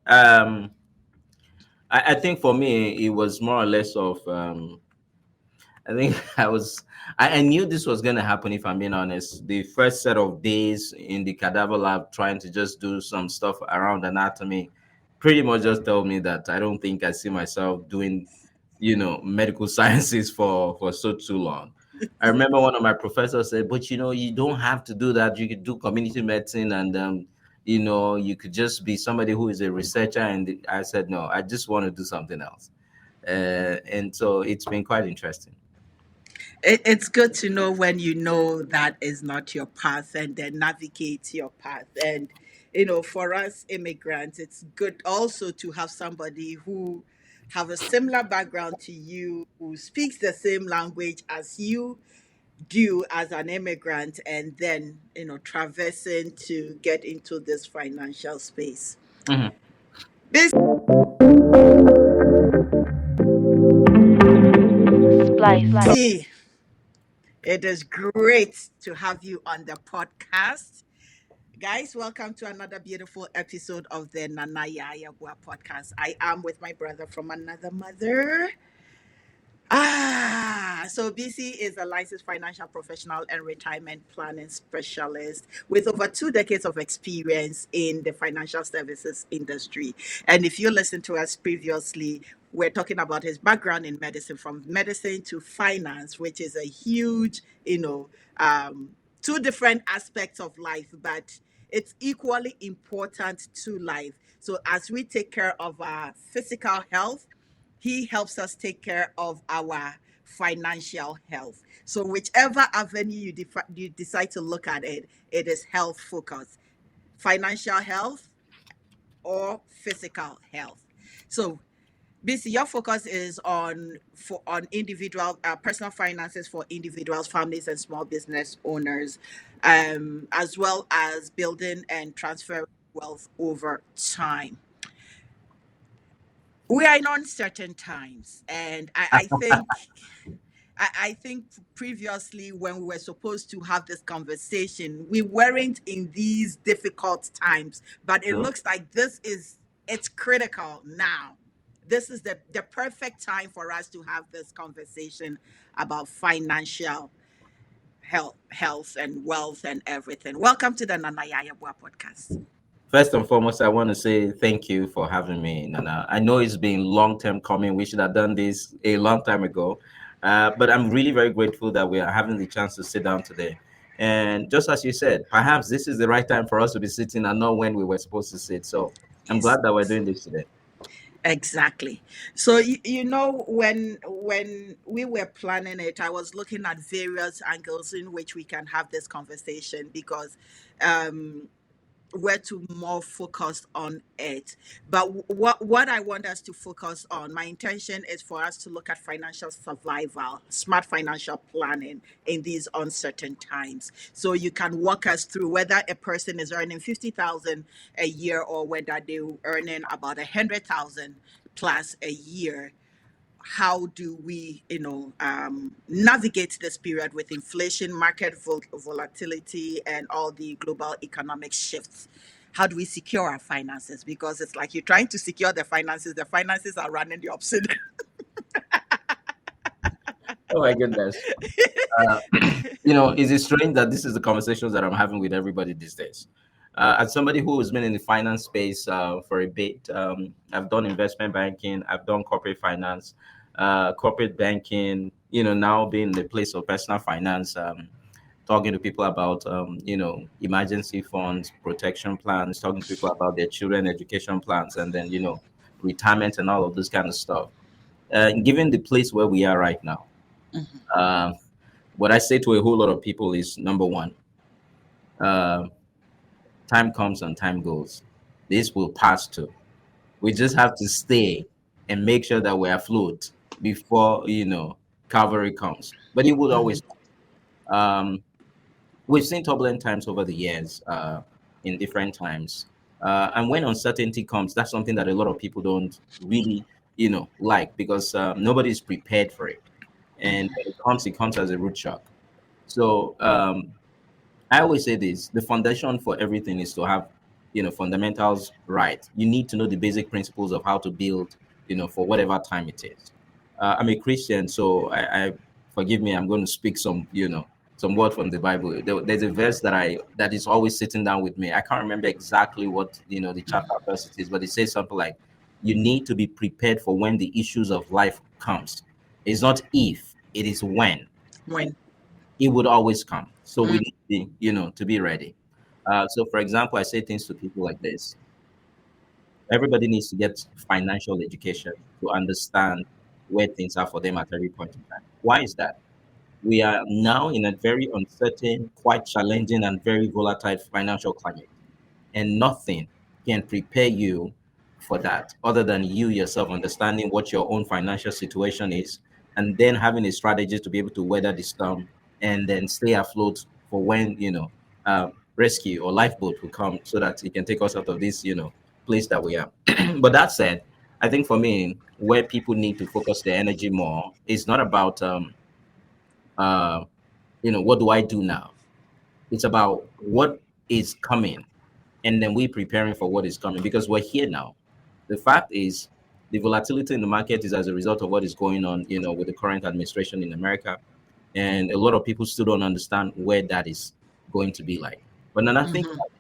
Um, I think for me, it was more or less of I think I knew this was going to happen if I'm being honest. The first set of days in the cadaver lab trying to just do some stuff around anatomy pretty much just told me that I don't think I see myself doing, medical sciences for so too long. I remember one of my professors said, but you don't have to do that. You could do community medicine and, you could just be somebody who is a researcher. And I said, no, I just want to do something else. And so it's been quite interesting. It's good to know when you know that is not your path and then navigate your path. And, for us immigrants, it's good also to have somebody who have a similar background to you, who speaks the same language as you do as an immigrant, and then, traversing to get into this financial space. Mhm. This Splice. it is great to have you on the podcast. Guys, welcome to another beautiful episode of the Nana Yaa Yeboaa podcast. I am with my brother from another mother. So Bisi is a licensed financial professional and retirement planning specialist with over 2 decades of experience in the financial services industry. And if you listened to us previously, we're talking about his background in medicine, from medicine to finance, which is a huge, two different aspects of life, but it's equally important to life. So as we take care of our physical health, he helps us take care of our financial health. So whichever avenue you decide to look at it, it is health focused, financial health or physical health. So basically, your focus is on individual personal finances for individuals, families, and small business owners, as well as building and transferring wealth over time. We are in uncertain times, and I think previously when we were supposed to have this conversation, we weren't in these difficult times, but it True. looks like it's critical now. This is the perfect time for us to have this conversation about financial health and wealth and everything. Welcome to the Nana Yaa Yeboaa podcast. First and foremost, I want to say thank you for having me, Nana. I know it's been long term coming. We should have done this a long time ago. But I'm really very grateful that we are having the chance to sit down today. And just as you said, perhaps this is the right time for us to be sitting and not when we were supposed to sit. So I'm Yes. glad that we're doing this today. Exactly. So when we were planning it, I was looking at various angles in which we can have this conversation because um we're to more focused on it. But what I want us to focus on, my intention is for us to look at financial survival, smart financial planning in these uncertain times. So you can walk us through whether a person is earning 50,000 a year or whether they're earning about 100,000 plus a year. How do we, navigate this period with inflation, market volatility, and all the global economic shifts? How do we secure our finances? Because it's like you're trying to secure the finances are running the opposite. Oh my goodness. Uh, is it strange that this is the conversations that I'm having with everybody these days? As somebody who has been in the finance space for a bit, I've done investment banking, I've done corporate finance, corporate banking, now being in the place of personal finance, talking to people about, emergency funds, protection plans, talking to people about their children education plans, and then, retirement and all of this kind of stuff. Given the place where we are right now, um, what I say to a whole lot of people is number one, uh, time comes and time goes. This will pass too. We just have to stay and make sure that we're afloat before Calvary comes. But it will always. Um, we've seen turbulent times over the years, in different times, and when uncertainty comes, that's something that a lot of people don't really, like because nobody's prepared for it, and when it comes as a root shock. So I always say this: the foundation for everything is to have fundamentals right, you need to know the basic principles of how to build, for whatever time it is. I'm a Christian, so I forgive me. I'm going to speak some word from the Bible. There's a verse that is always sitting down with me. I can't remember exactly what the chapter verse it is, but it says something like, "You need to be prepared for when the issues of life comes. It's not if, it is when. When. It would always come. So we Mm. need to be ready." So, for example, I say things to people like this: everybody needs to get financial education to understand where things are for them at every point in time. Why is that? We are now in a very uncertain, quite challenging, and very volatile financial climate, and nothing can prepare you for that other than you yourself understanding what your own financial situation is, and then having a strategy to be able to weather the storm and then stay afloat for when rescue or lifeboat will come, so that it can take us out of this place that we are. But that said, I think for me, where people need to focus their energy more is not about uh, what do I do now. It's about what is coming, and then we preparing for what is coming, because we're here now. The fact is, the volatility in the market is as a result of what is going on, with the current administration in America, and a lot of people still don't understand where that is going to be like. But then I think Mhm. about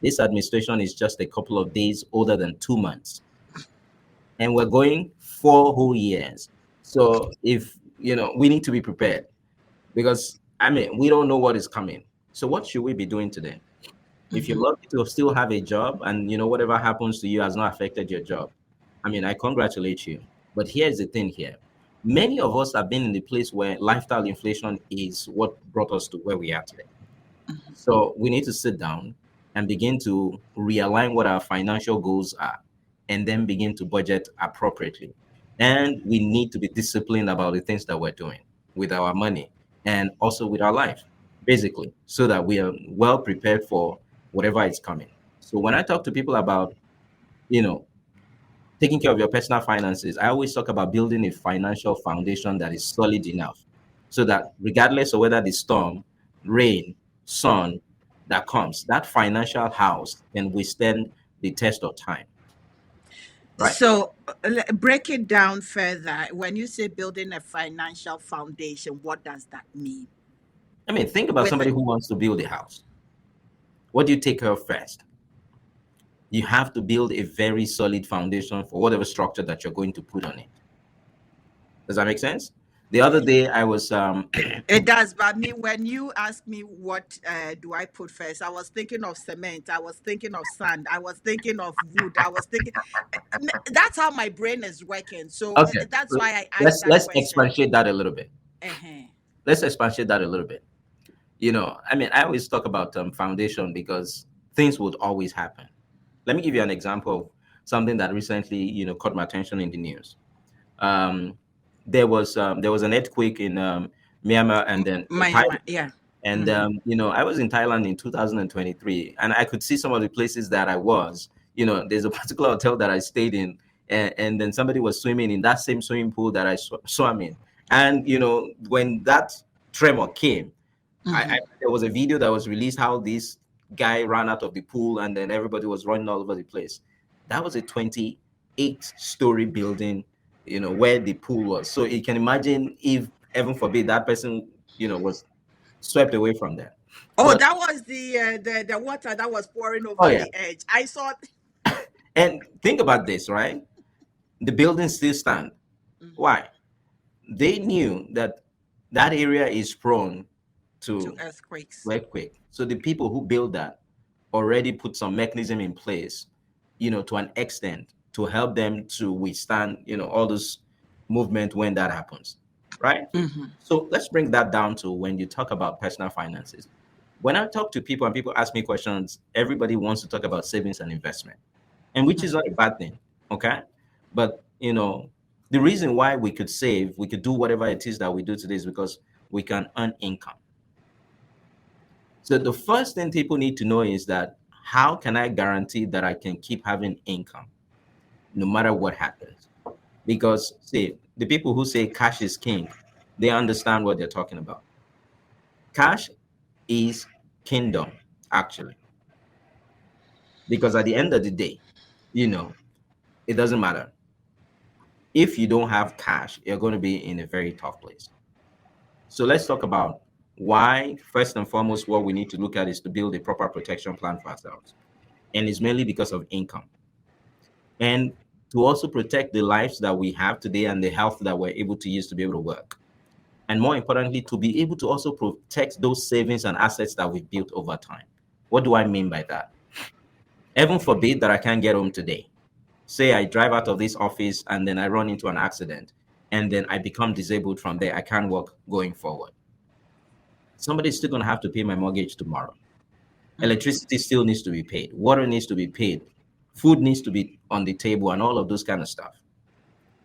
this administration is just a couple of days older than 2 months, and we're going 4 whole years. So if we need to be prepared, because I mean we don't know what is coming. So what should we be doing today? If you're Mhm. lucky to still have a job, and whatever happens to you has not affected your job, I mean, I congratulate you. But here's the thing here. Many of us have been in the place where lifestyle inflation is what brought us to where we are today. So we need to sit down and begin to realign what our financial goals are, and then begin to budget appropriately. And we need to be disciplined about the things that we're doing with our money and also with our life, basically, so that we are well prepared for whatever is coming. So when I talk to people about, you know, taking care of your personal finances, I always talk about building a financial foundation that is solid enough, so that regardless of whether the storm, rain, sun that comes, that financial house can withstand the test of time, right? So break it down further. When you say building a financial foundation, what does that mean? I mean, think about With somebody who wants to build a house. What do you take care of first? You have to build a very solid foundation for whatever structure that you're going to put on it. Does that make sense? The other day, I was it does, but me when you ask me what do I put first, I was thinking of cement, I was thinking of sand, I was thinking of wood, I was thinking that's how my brain is working. So okay. that's why I asked Let's that let's question. expatiate that a little bit. Uh-huh. Let's expatiate that a little bit. I mean, I always talk about foundation because things would always happen. Let me give you an example of something that recently, caught my attention in the news. Um, there was an earthquake in Myanmar, and then in My Thailand. yeah. And Mm-hmm. I was in Thailand in 2023, and I could see some of the places that I was. There's a particular hotel that I stayed in, and then somebody was swimming in that same swimming pool that I swam in. And when that tremor came, Mm-hmm. there was a video that was released how this guy ran out of the pool, and then everybody was running all over the place. That was a 28-story building, where the pool was. So you can imagine if, heaven forbid, that person, was swept away from there. Oh, But that was the water that was pouring oh over yeah, the edge. I saw. and think about this, right? The buildings still stand. Mhm. Why? They knew that that area is prone To to earthquakes. earthquake. So the people who built that already put some mechanism in place, to an extent, to help them to withstand, all this movement when that happens, right? Mm-hmm. So let's bring that down to when you talk about personal finances. When I talk to people and people ask me questions, everybody wants to talk about savings and investment, and which is not a bad thing, okay? But the reason why we could save, we could do whatever it is that we do today is because we can earn income. So the first thing people need to know is that, how can I guarantee that I can keep having income no matter what happens? Because see, the people who say cash is king, they understand what they're talking about. Cash is kingdom, actually. Because at the end of the day, it doesn't matter. If you don't have cash, you're going to be in a very tough place. So let's talk about why, first and foremost, what we need to look at is to build a proper protection plan for ourselves. And it's mainly because of income. And to also protect the lives that we have today and the health that we're able to use to be able to work. And more importantly, to be able to also protect those savings and assets that we've built over time. What do I mean by that? Heaven forbid that I can't get home today. Say I drive out of this office and then I run into an accident and then I become disabled from there. I can't work going forward. Somebody's still going to have to pay my mortgage tomorrow. Electricity still needs to be paid. Water needs to be paid. Food needs to be on the table and all of those kind of stuff.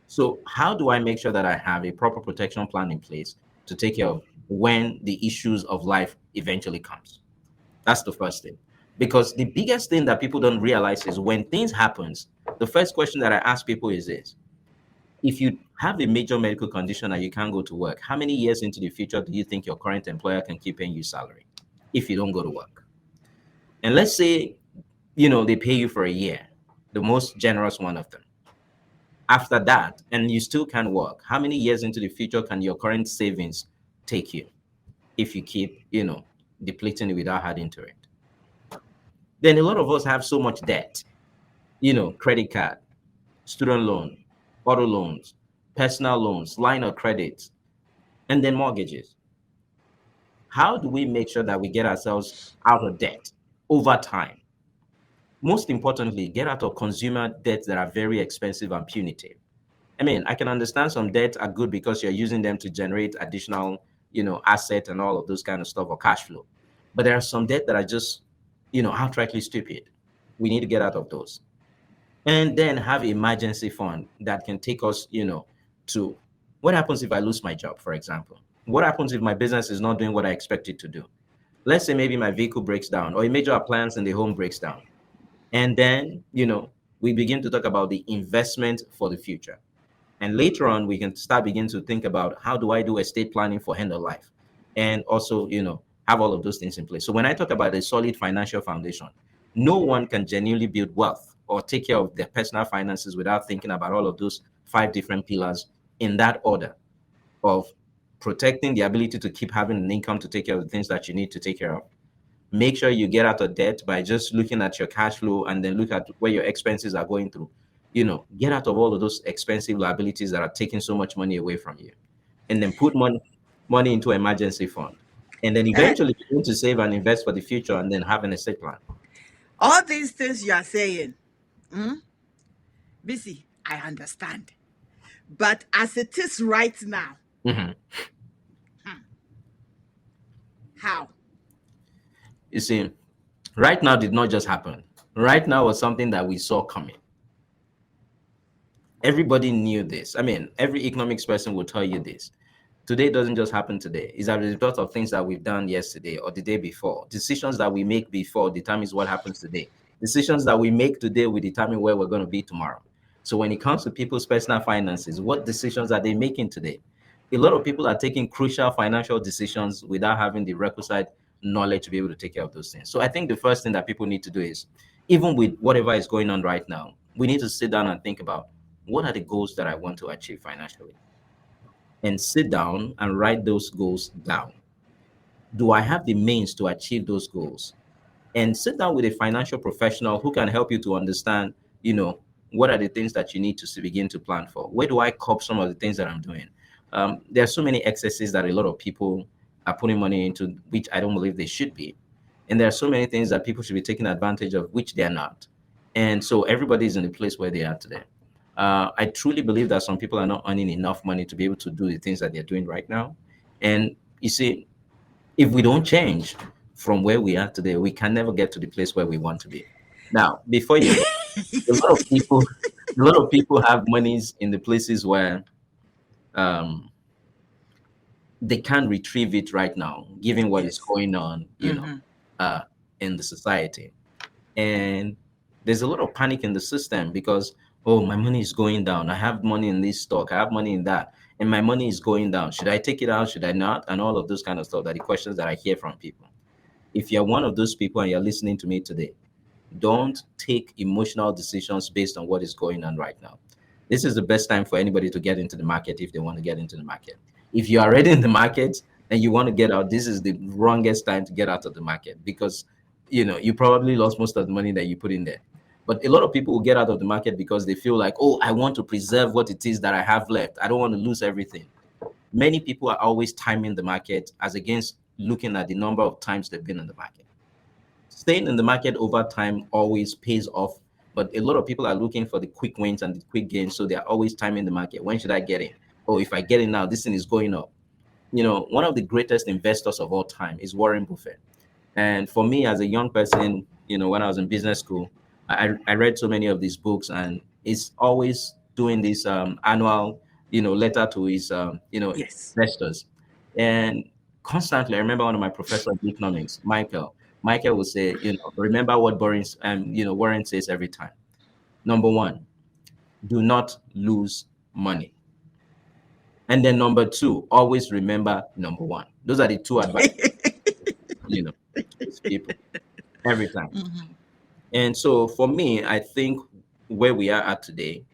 So how do I make sure that I have a proper protection plan in place to take care of when the issues of life eventually comes? That's the first thing. Because the biggest thing that people don't realize is when things happens, the first question that I ask people is this: if you have a major medical condition and you can't go to work, how many years into the future do you think your current employer can keep paying you salary if you don't go to work? And let's say, they pay you for a year, the most generous one of them. After that, and you still can't work, how many years into the future can your current savings take you if you keep, depleting it without adding to it? Then a lot of us have so much debt, credit card, student loan, auto loans, personal loans, line of credit, and then mortgages. How do we make sure that we get ourselves out of debt over time? Most importantly, get out of consumer debts that are very expensive and punitive. I mean, I can understand some debts are good because you're using them to generate additional, asset and all of those kind of stuff or cash flow. But there are some debt that are just, outrightly stupid. We need to get out of those. And then have emergency fund that can take us, to what happens if I lose my job, for example? What happens if my business is not doing what I expect it to do? Let's say maybe my vehicle breaks down or a major appliance in the home breaks down. And then, we begin to talk about the investment for the future. And later on, we can begin to think about how do I do estate planning for end of life and also, have all of those things in place. So when I talk about a solid financial foundation, no one can genuinely build wealth or take care of their personal finances without thinking about all of those 5 different pillars in that order of protecting the ability to keep having an income to take care of the things that you need to take care of. Make sure you get out of debt by just looking at your cash flow and then look at where your expenses are going through. Get out of all of those expensive liabilities that are taking so much money away from you. And then put money into emergency fund. And then eventually begin to save and invest for the future and then have an estate plan. All these things you are saying, Bisi, I understand. But as it is right now, Mhm. how? You see, right now did not just happen. Right now was something that we saw coming. Everybody knew this. I mean, every economics person will tell you this. Today doesn't just happen today. It's a result of things that we've done yesterday or the day before. Decisions that we make before determines what happens today. Decisions that we make today will determine where we're going to be tomorrow. So when it comes to people's personal finances, what decisions are they making today? A lot of people are taking crucial financial decisions without having the requisite knowledge to be able to take care of those things. So I think the first thing that people need to do is, even with whatever is going on right now, we need to sit down and think about what are the goals that I want to achieve financially, and sit down and write those goals down. Do I have the means to achieve those goals? And sit down with a financial professional who can help you to understand, what are the things that you need to begin to plan for? Where do I cop some of the things that I'm doing? There are so many excesses that a lot of people are putting money into, which I don't believe they should be. And there are so many things that people should be taking advantage of, which they're not. And so everybody is in the place where they are today. I truly believe that some people are not earning enough money to be able to do the things that they're doing right now. And you see, if we don't change from where we are today, we can never get to the place where we want to be. Now, before you go, a lot of people, a lot of people have monies in the places where um, they can't retrieve it right now, given what is Yes. going on, uh, in the society. And there's a lot of panic in the system because, oh, my money is going down. I have money in this stock. I have money in that, and my money is going down. Should I take it out? Should I not? And all of those kind of stuff. That are the questions that I hear from people. If you're one of those people and you're listening to me today, Don't take emotional decisions based on what is going on right now. This is the best time for anybody to get into the market if they want to get into the market. If you are already in the market and you want to get out, this is the wrongest time to get out of the market, because you probably lost most of the money that you put in there. But a lot of people will get out of the market because they feel like, oh, I want to preserve what it is that I have left. I don't want to lose everything. Many people are always timing the market as against looking at the number of times they've been in the market. Staying in the market over time always pays off, but a lot of people are looking for the quick wins and the quick gains, so they're always timing the market. When should I get in? Oh, if I get in now, this thing is going up. One of the greatest investors of all time is Warren Buffett. And for me, as a young person, when I was in business school, I read so many of these books, and it's always doing this annual, letter to his, Yes. investors. And constantly, I remember one of my professors of economics, Michael will say, remember what Warren says every time. Number one, do not lose money. And then number two, always remember number one. Those are the two advice, you know, these people every time. Mhm. And so for me, I think where we are at today,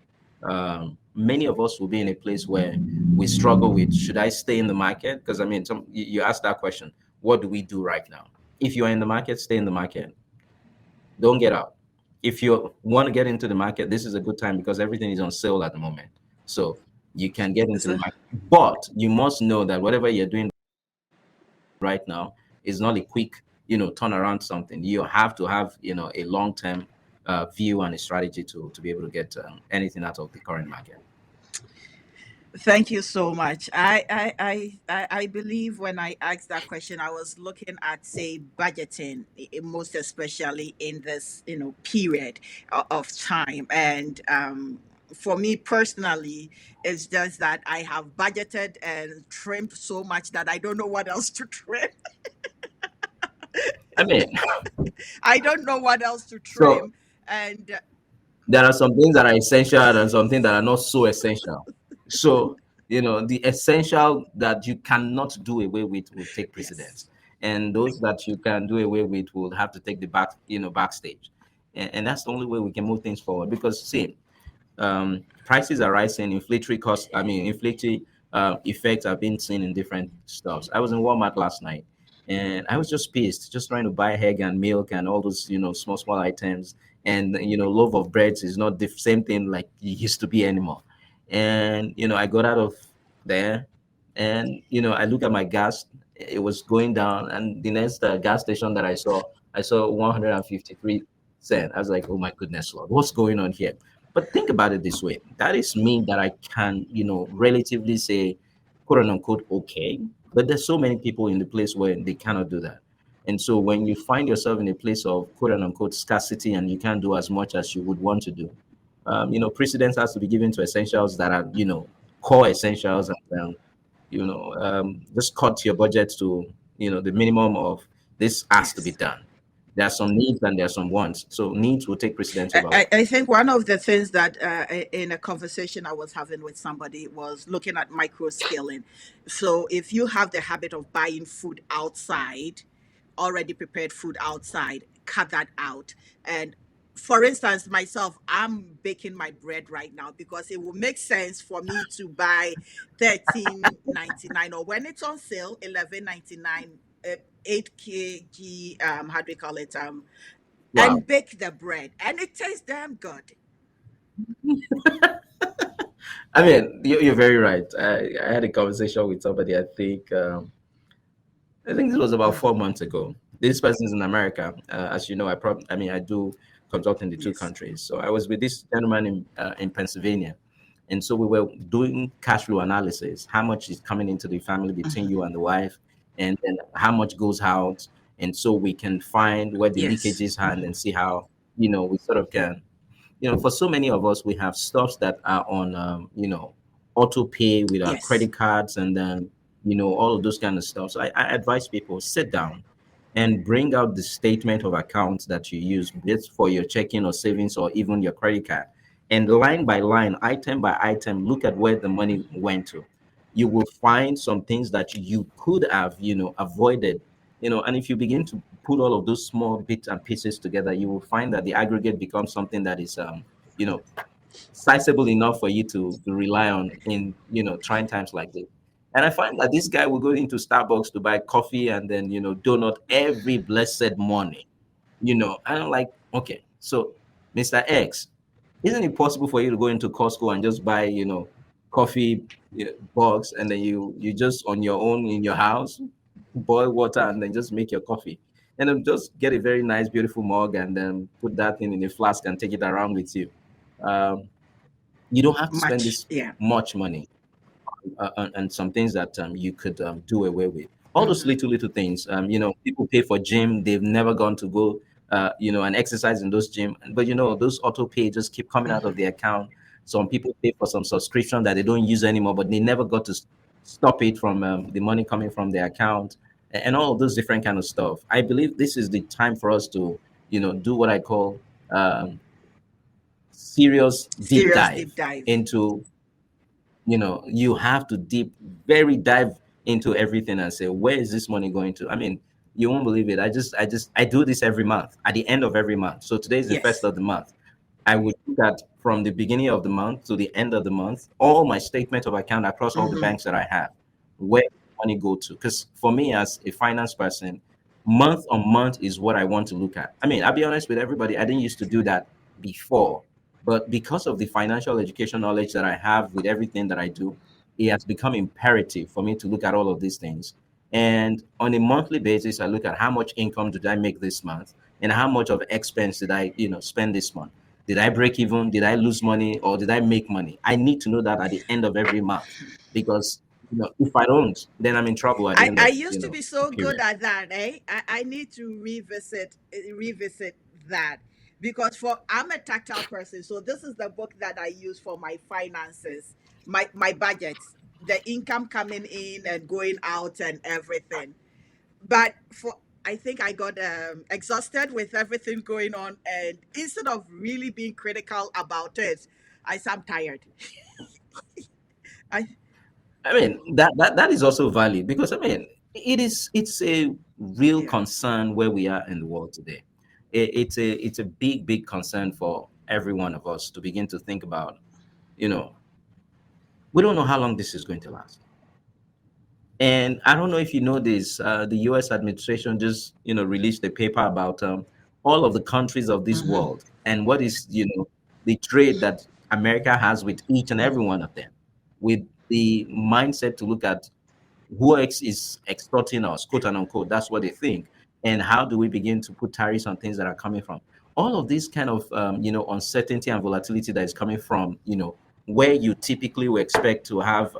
many of us will be in a place where we struggle with, should I stay in the market? Because I mean, you asked that question, what do we do right now? If you're in the market, stay in the market. Don't get out. If you want to get into the market, this is a good time because everything is on sale at the moment. So you can get into the So, market. But you must know that whatever you're doing right now is not a quick, turn around something. You have to have, a long term view and a strategy to be able to get anything out of the current market. thank you so much. I believe when I asked that question, I was looking at, say, budgeting, most especially in this, period of time. And for me personally, it's just that I have budgeted and trimmed so much that I don't know what else to trim. I mean, I don't know what else to so trim. And there are some things that are essential and some things that are not so essential. So, the essential that you cannot do away with will take yes, precedence. And those that you can do away with will have to take the backstage. And that's the only way we can move things forward. Because see, prices are rising, inflationary costs, I mean, inflationary effects have been seen in different stuffs. I was in Walmart last night and I was just pissed, just trying to buy egg and milk and all those, small items. And, loaf of bread is not the same thing like it used to be anymore. And, I got out of there and, I look at my gas, it was going down. And the next gas station that I saw 153 cents. I was like, oh my goodness, Lord, what's going on here? But think about it this way. That is me that I can, relatively say, quote unquote, okay. But there's so many people in the place where they cannot do that. And so when you find yourself in a place of quote unquote scarcity and you can't do as much as you would want to do, precedence has to be given to essentials that are, core essentials, and just cut your budget to, the minimum of this has to be yes. done. There are some needs and there are some wants. So needs will take precedence over wants. I think one of the things that in a conversation I was having with somebody was looking at micro scaling. So if you have the habit of buying food outside, already prepared food outside, cut that out. And for instance, myself, I'm baking my bread right now because it will make sense for me to buy 13.99, or when it's on sale 11.99, 8 kg, how do we call it, Wow. and bake the bread, and it tastes damn good. I mean, you're very right. I had a conversation with somebody. I think this was about Mhm. 4 months ago. This person's in America. As you know, I do consult in the two Yes. countries. So I was with this gentleman in Pennsylvania, and so we were doing cash flow analysis. How much is coming into the family between you Mhm. and the wife, and then how much goes out, and so we can find where the Yes. leakages are and see how we sort of can for so many of us, we have stuffs that are on, auto pay with our Yes. credit cards and then, all of those kind of stuff. So I advise people sit down and bring out the statement of accounts that you use, be it for your checking or savings or even your credit card. And line by line, item by item, look at where the money went to. You will find some things that you could have, avoided. And if you begin to put all of those small bits and pieces together, you will find that the aggregate becomes something that is, you know, sizable enough for you to rely on in, trying times like this. And I find that this guy will go into Starbucks to buy coffee and then, donut every blessed morning. And I'm like, okay, so Mr. X, isn't it possible for you to go into Costco and just buy, coffee box, and then you just on your own in your house boil water and then just make your coffee, and then just get a very nice, beautiful mug and then put that thing in a flask and take it around with you. Um, you don't have to spend Much. this Yeah. much money and some things that you could do away with. All those Hmm. little things. People pay for gym. They've never gone to go, and exercise in those gym. But those auto pay just keep coming out of the account. Some people pay for some subscription that they don't use anymore, but they never got to stop it from the money coming from their account, and all of those different kind of stuff. I believe this is the time for us to, do what I call serious deep Serious dive deep dive. into, you have to very dive into everything and say, where is this money going to? I mean, you won't believe it. I do this every month, at the end of every month. So today is the first Yes. of the month. I would look at from the beginning of the month to the end of the month, all my statement of account across all the Hmm. banks that I have, where money go to. Because for me as a finance person, month on month is what I want to look at. I mean, I'll be honest with everybody, I didn't used to do that before, but because of the financial education knowledge that I have with everything that I do, it has become imperative for me to look at all of these things. And on a monthly basis, I look at how much income did I make this month and how much of expense did I, spend this month. Did I break even? Did I lose money or did I make money? I need to know that at the end of every month, because if I don't, then I'm in trouble at the end I of used to be the so good period. at that, eh? I need to revisit that, because for I'm a tactile person, so this is the book that I use for my finances, my budgets, the income coming in and going out and everything. But for I think I got exhausted with everything going on, and instead of really being critical about it, I said I'm tired. I I mean, that is also valid, because I mean, it's a real Yeah. concern where we are in the world today. It's a big concern for every one of us to begin to think about. You know, we don't know how long this is going to last. And I don't know if you know this, the U.S. administration just released a paper about all of the countries of this Mm-hmm. world and what is the trade that America has with each and every one of them, with the mindset to look at who is extorting us, quote and unquote. That's what they think. And how do we begin to put tariffs on things that are coming from all of this kind of uncertainty and volatility that is coming from where you typically would expect to have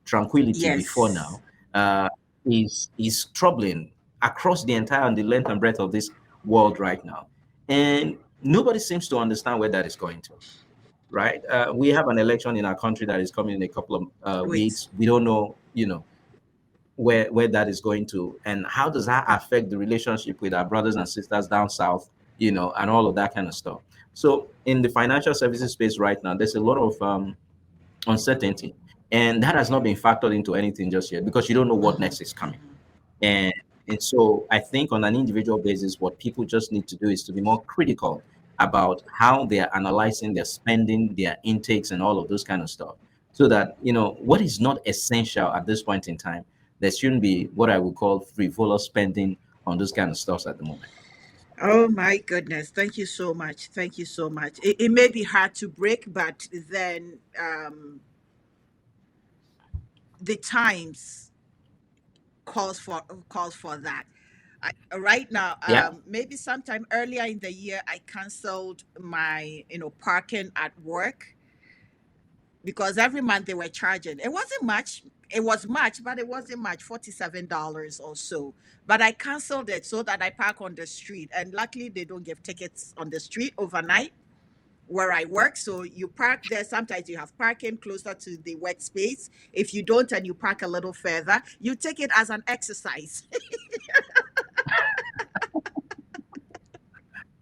tranquility before Yes. now, uh, is troubling across the entire and the length and breadth of this world right now, and nobody seems to understand where that is going to. Right? We have an election in our country that is coming in a couple of Wait. weeks. We don't know, where that is going to, and how does that affect the relationship with our brothers and sisters down south, and all of that kind of stuff. So in the financial services space right now, there's a lot of uncertainty, and that has not been factored into anything just yet, because you don't know what Mm-hmm. next is coming. And and so I think on an individual basis, what people just need to do is to be more critical about how they are analyzing their spending, their intakes, and all of those kind of stuff, so that what is not essential at this point in time, there shouldn't be what I would call frivolous spending on those kind of stuffs at the moment. Oh my goodness. Thank you so much. Thank you so much. It may be hard to break, but then the times calls for that. Right now, Yeah. maybe sometime earlier in the year, I canceled my parking at work, because every month they were charging. It wasn't much. It was much, but it wasn't much, $47 or so. But I canceled it so that I park on the street. And luckily, they don't give tickets on the street overnight where I work. So you park there. Sometimes you have parking closer to the workspace. If you don't and you park a little further, you take it as an exercise.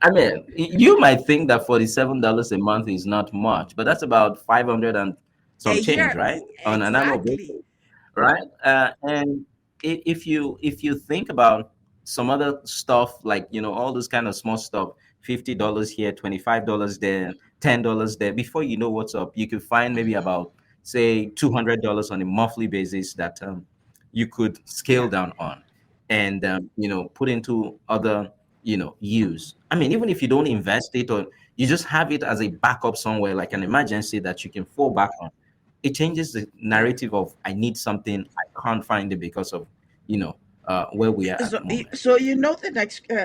I mean, you might think that $47 a month is not much, but that's about 500 and A some change, year. right, on an annual Exactly. basis, right? And if you think about, some other stuff like, all those kind of small stuff, $50 here, $25 there, $10 there. Before you know what's up, you could find maybe about, say, $200 on a monthly basis that you could scale Yeah. down on, and put into other use. I mean, even if you don't invest it, or you just have it as a backup somewhere, like an emergency that you can fall back on, it changes the Yeah. narrative of I need something, I can't find it because of where we are at So, the moment.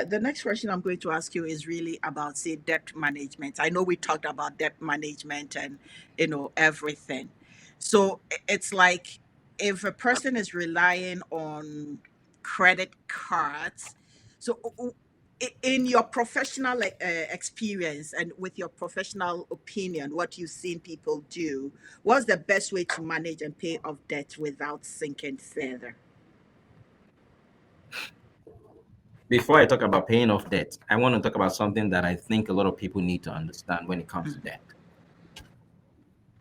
the next question I'm going to ask you is really about, say, debt management. I know we talked about debt management and everything. So it's like, if a person is relying on credit cards, so in your professional experience and with your professional opinion, what you've seen people do, what's the best way to manage and pay off debt without sinking further? Before I talk about paying off debt, I want to talk about something that I think a lot of people need to understand when it comes to debt.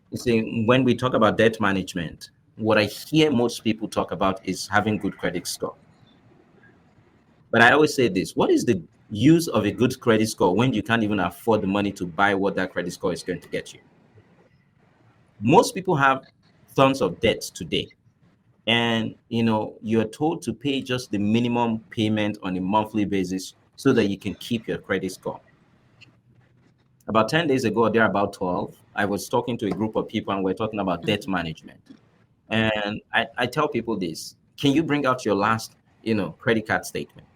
You see, when we talk about debt management, what I hear most people talk about is having good credit score. But I always say this: what is the use of a good credit score when you can't even afford the money to buy what that credit score is going to get you? Most people have tons of debt today, and you're told to pay just the minimum payment on a monthly basis so that you can keep your credit score. About 10 days ago, there about 12, I was talking to a group of people and we're talking about debt management. And I tell people this: can you bring out your last credit card statement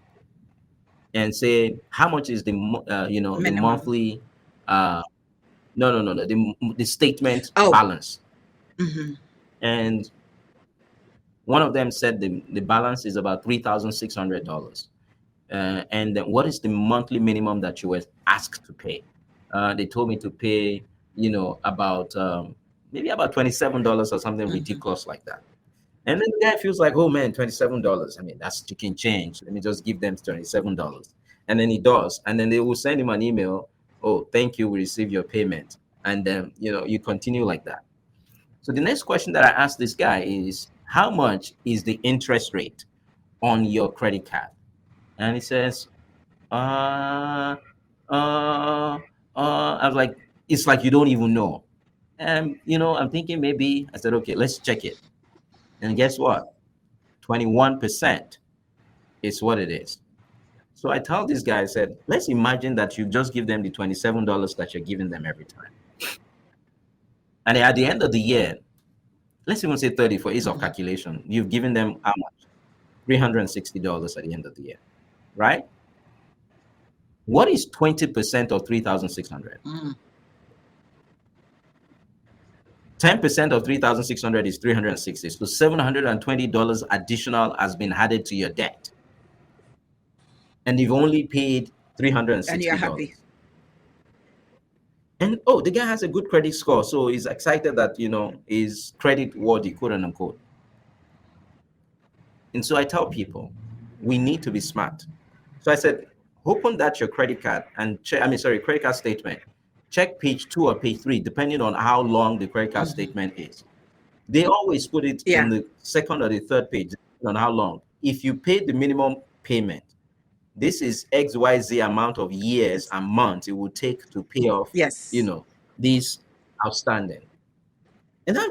and say how much is the Minimum. monthly, uh no, the statement Oh. balance. Hmm. And one of them said the balance is about $3,600. And then what is the monthly minimum that you were asked to pay? They told me to pay, about maybe about $27 or something ridiculous like that. And then the guy feels like, oh man, $27. I mean, that's chicken change. Let me just give them $27. And then he does. And then they will send him an email. Oh, thank you. We received your payment. And then, you continue like that. So the next question that I asked this guy is, how much is the interest rate on your credit card? And he says, uh, uh, I was like, it's like you don't even know. And, I'm thinking maybe, I said, okay, let's check it. And guess what? 21% is what it is. So I tell this guy, I said, let's imagine that you just give them the $27 that you're giving them every time. And at the end of the year, let's even say 30 for ease of calculation, you've given them how much? $360 at the end of the year, right? What is 20% of 3,600? Mm. 10% of 3,600 is 360. So $720 additional has been added to your debt. And you've only paid And you're happy. $360. And oh, the guy has a good credit score, so he's excited that is credit worthy, quote unquote. And so I tell people, we need to be smart. So I said, open that your credit card and check. I mean, sorry, credit card statement. Check page 2 or page 3, depending on how long the credit card statement is. They always put it Yeah. in the second or the third page, depending on how long. If you pay the minimum payment, this is XYZ amount of years Yes. and months it will take to pay off, Yes. these outstanding. And that,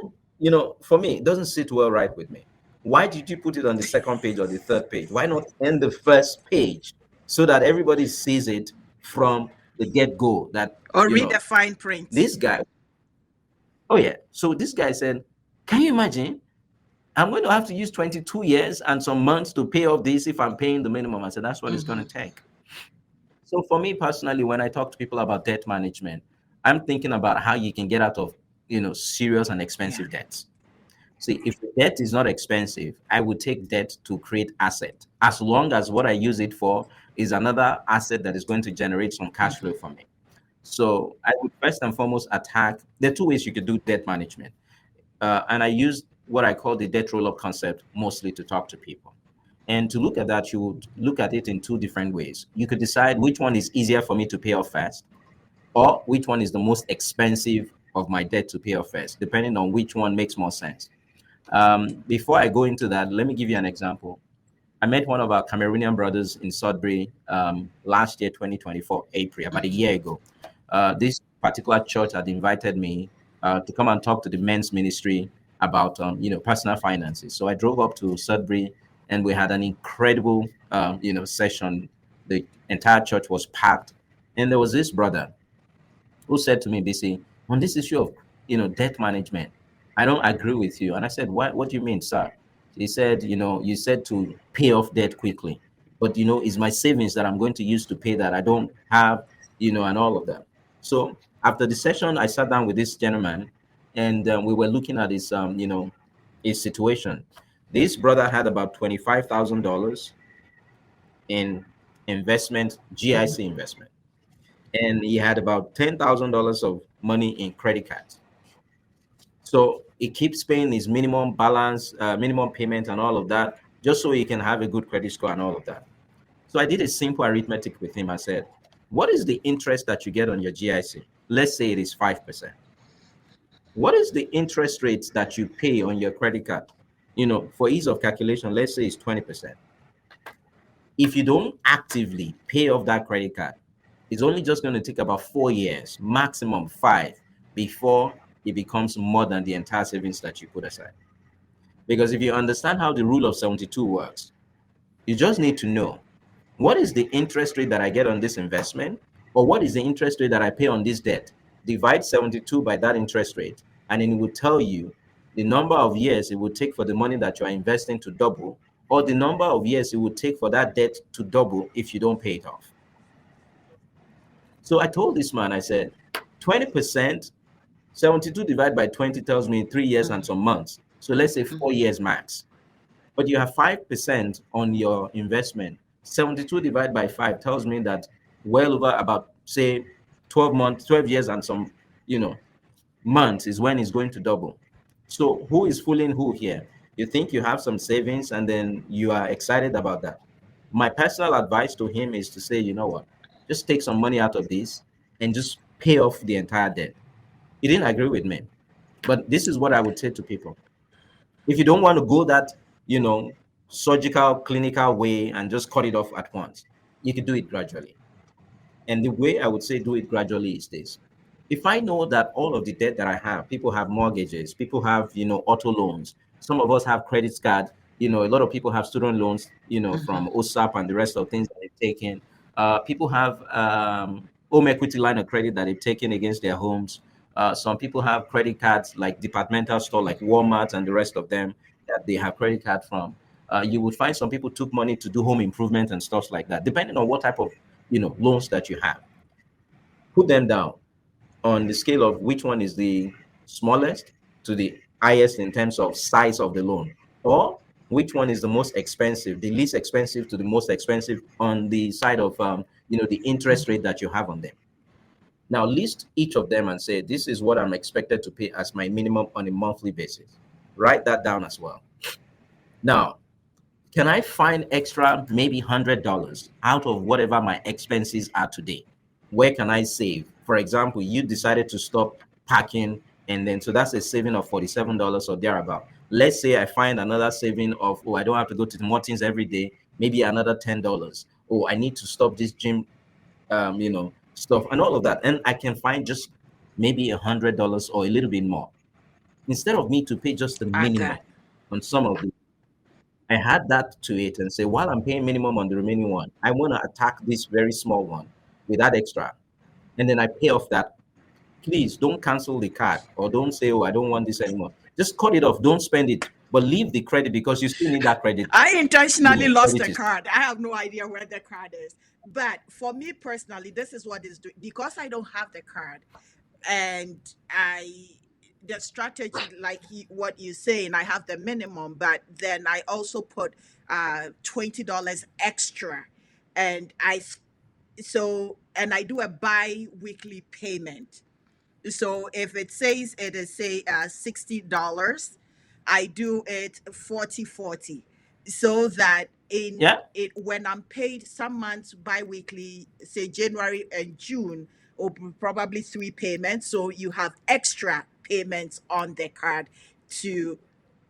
for me, it doesn't sit well right with me. Why did you put it on the second page or the third page? Why not end the first page so that everybody sees it from the get-go that, Or read the fine print. this guy, oh yeah. So this guy said, can you imagine? I'm going to have to use 22 years and some months to pay off this if I'm paying the minimum. I said, that's what it's going to take. So for me personally, when I talk to people about debt management, I'm thinking about how you can get out of, serious and Yeah. expensive debts. See, if the debt is not expensive, I would take debt to create asset, as long as what I use it for is another asset that is going to generate some cash flow for me. So I would first and foremost attack. There are two ways you could do debt management, and I use what I call the debt roll-up concept mostly to talk to people. And to look at that, you would look at it in two different ways. You could decide which one is easier for me to pay off first, or which one is the most expensive of my debt to pay off first, depending on which one makes more sense. Before I go into that, let me give you an example. I met one of our Cameroonian brothers in Sudbury last year, 2024, April, about a year ago. This particular church had invited me to come and talk to the men's ministry about, personal finances. So I drove up to Sudbury, and we had an incredible, session. The entire church was packed, and there was this brother who said to me, BC, on this issue of debt management, I don't agree with you. And I said, what do you mean, sir? He said, you said to pay off debt quickly, but it's my savings that I'm going to use to pay that I don't have, and all of that. So after the session, I sat down with this gentleman, and we were looking at his situation. This brother had about $25,000 in investment, GIC investment, and he had about $10,000 of money in credit cards. So he keeps paying his minimum balance, minimum payment, and all of that, just so he can have a good credit score and all of that. So I did a simple arithmetic with him. I said, "What is the interest that you get on your GIC? Let's say it is 5%. What is the interest rates that you pay on your credit card? For ease of calculation, let's say it's 20%. If you don't actively pay off that credit card, it's only just going to take about 4 years, maximum 5, before it becomes more than the entire savings that you put aside. Because if you understand how the rule of 72 works, you just need to know what is the interest rate that I get on this investment, or what is the interest rate that I pay on this debt. Divide 72 by that interest rate, and then it will tell you the number of years it will take for the money that you are investing to double, or the number of years it will take for that debt to double if you don't pay it off. So I told this man, I said, 20%, 72 divided by 20 tells me 3 years and some months. So let's say 4 years max. But you have 5% on your investment. 72 divided by 5 tells me that well over about, say, 12 months, 12 years and some, months is when it's going to double. So who is fooling who here? You think you have some savings and then you are excited about that. My personal advice to him is to say, you know what, just take some money out of this and just pay off the entire debt. He didn't agree with me, but this is what I would say to people. If you don't want to go that, you know, surgical, clinical way and just cut it off at once, you can do it gradually. And the way I would say do it gradually is this. If I know that all of the debt that I have, people have mortgages, people have, auto loans, some of us have credit cards, a lot of people have student loans, from OSAP and the rest of things that they've taken. People have home equity line of credit that they've taken against their homes. Some people have credit cards like departmental store, like Walmart and the rest of them that they have credit card from. You would find some people took money to do home improvement and stuff like that, depending on what type of loans that you have. Put them down on the scale of which one is the smallest to the highest in terms of size of the loan, or which one is the most expensive, the least expensive to the most expensive on the side of the interest rate that you have on them. Now list each of them and say, this is what I'm expected to pay as my minimum on a monthly basis. Write that down as well. Now, can I find extra maybe $100 out of whatever my expenses are today? Where can I save? For example, you decided to stop packing, and then so that's a saving of $47 or thereabout. Let's say I find another saving of, I don't have to go to the Martins every day, maybe another $10. Oh, I need to stop this gym, stuff and all of that. And I can find just maybe $100 or a little bit more. Instead of me to pay just the Okay. minimum on some of the, I had that to it and say, while I'm paying minimum on the remaining one, I want to attack this very small one with that extra. And then I pay off that. Please don't cancel the card or don't say, I don't want this anymore. Just cut it off. Don't spend it, but leave the credit because you still need that credit. I intentionally lost Credit the is, card. I have no idea where the card is. But for me personally, this is what is doing because I don't have the card, and the strategy like what you saying, I have the minimum, but then I also put $20 extra, and I do a bi-weekly payment. So if it says it is say $60, I do it 40/40, so that in yeah. it when I'm paid some months bi-weekly, say January and June, or probably three payments, so you have extra payments on the card to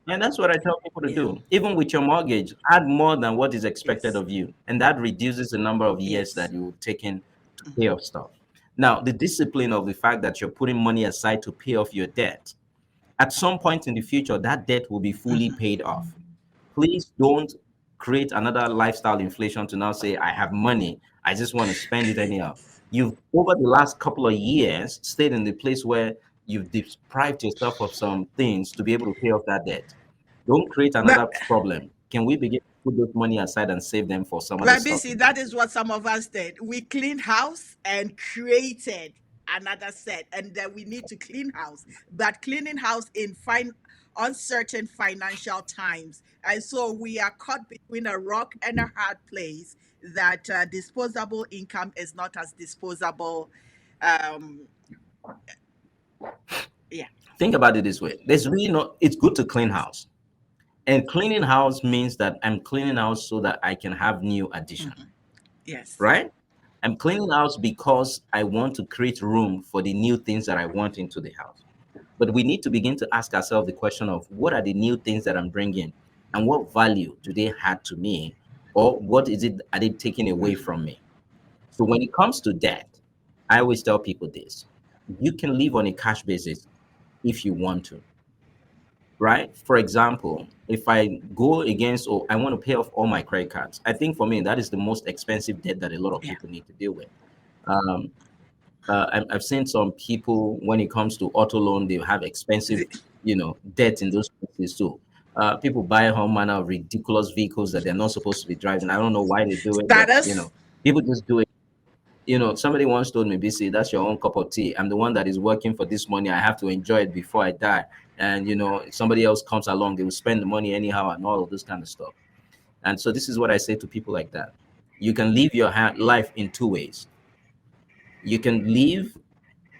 And that's what I tell people to Yeah. do. Even with your mortgage, add more than what is expected Yes. of you. And that reduces the number of years Yes. that you will take in to pay off stuff. Now, the discipline of the fact that you're putting money aside to pay off your debt, at some point in the future, that debt will be fully paid off. Please don't create another lifestyle inflation to now say, I have money, I just want to spend it anyhow. You've, over the last couple of years, stayed in the place where you've deprived yourself of some things to be able to pay off that debt. Don't create But another problem. Can we begin to put those money aside and save them for some other But stuff Bisi, in that future? is what some of us did. We cleaned house and created another set, and then we need to clean house. But cleaning house in uncertain financial times, and so we are caught between a rock and a hard place. That disposable income is not as disposable. Um, yeah. Think about it this way. There's really no, it's good to clean house. And cleaning house means that I'm cleaning house so that I can have new addition, Yes. right? I'm cleaning house because I want to create room for the new things that I want into the house. But we need to begin to ask ourselves the question of what are the new things that I'm bringing and what value do they add to me, or what is it are they taking away from me? So when it comes to debt, I always tell people this: you can live on a cash basis if you want to, right? For example, if I go against or I want to pay off all my credit cards, I think for me that is the most expensive debt that a lot of Yeah. people need to deal with. Um, I've seen some people when it comes to auto loan, they have expensive, The- debt in those places too. People buy all manner of ridiculous vehicles that they're not supposed to be driving. I don't know why they do it, but Status. people just do it. Somebody once told me, BC, that's your own cup of tea. I'm the one that is working for this money. I have to enjoy it before I die. And if somebody else comes along, they will spend the money anyhow and all of this kind of stuff. And so this is what I say to people like that. You can live your life in two ways. You can live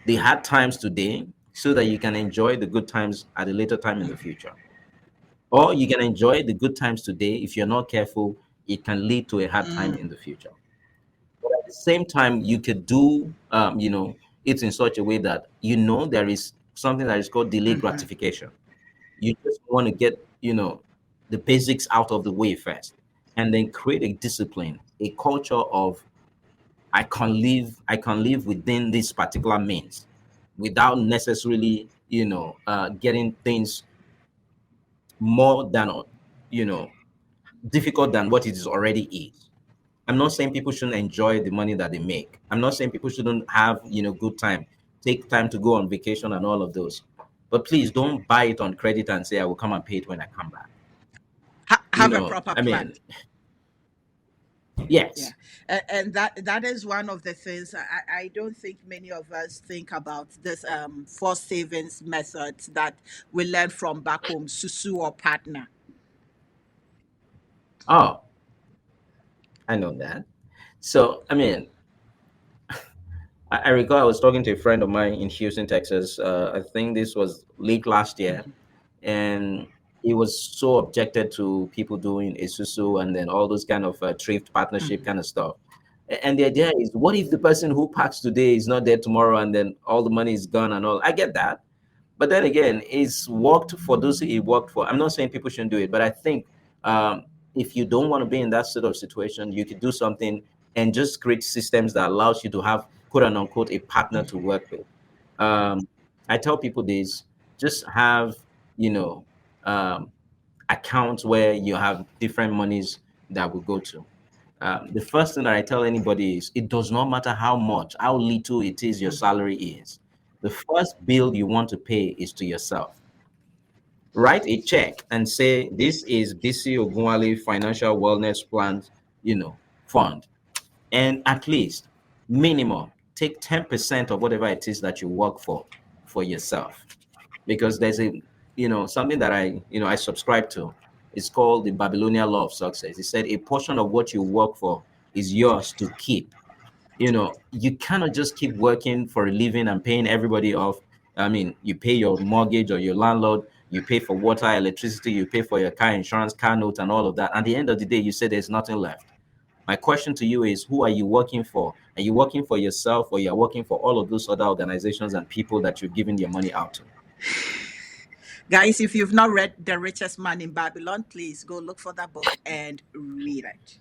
the hard times today so that you can enjoy the good times at a later time in the future. Or you can enjoy the good times today. If you're not careful, it can lead to a hard time in the future. But at the same time, you could do, it in such a way that there is something that is called delayed gratification. You just want to get, the basics out of the way first, and then create a discipline, a culture of I can live within this particular means without necessarily, getting things more than, you know, difficult than what it is already is. I'm not saying people shouldn't enjoy the money that they make. I'm not saying people shouldn't have, good time, take time to go on vacation and all of those. But please don't buy it on credit and say I will come and pay it when I come back. Have a proper I plan. mean, Yeah, yes. and that is one of the things I don't think many of us think about this forced savings methods that we learn from back home, Susu or partner. Oh, I know that. So, I mean, I recall I was talking to a friend of mine in Houston, Texas. I think this was late last year, and he was so objected to people doing Isusu and then all those kind of thrift partnership kind of stuff. And the idea is, what if the person who parks today is not there tomorrow, and then all the money is gone and all? I get that, but then again, it's worked for those who it worked for. I'm not saying people shouldn't do it, but I think if you don't want to be in that sort of situation, you could do something and just create systems that allows you to have quote unquote a partner to work with. Um, I tell people this: just have you know um, accounts where you have different monies that will go to. The first thing that I tell anybody is it does not matter how much, how little it is your salary is. The first bill you want to pay is to yourself. Write a check and say, this is Bisi Ogunwale Financial Wellness Plan, fund. And at least, minimum, take 10% of whatever it is that you work for yourself. Because there's something that I subscribe to. It's called the Babylonian law of success. It said a portion of what you work for is yours to keep. You cannot just keep working for a living and paying everybody off. I mean, you pay your mortgage or your landlord, you pay for water, electricity, you pay for your car insurance, car note, and all of that. At the end of the day, you say there's nothing left. My question to you is, who are you working for? Are you working for yourself, or you're working for all of those other organizations and people that you're giving your money out to? Guys, if you've not read The Richest Man in Babylon, please go look for that book and read it.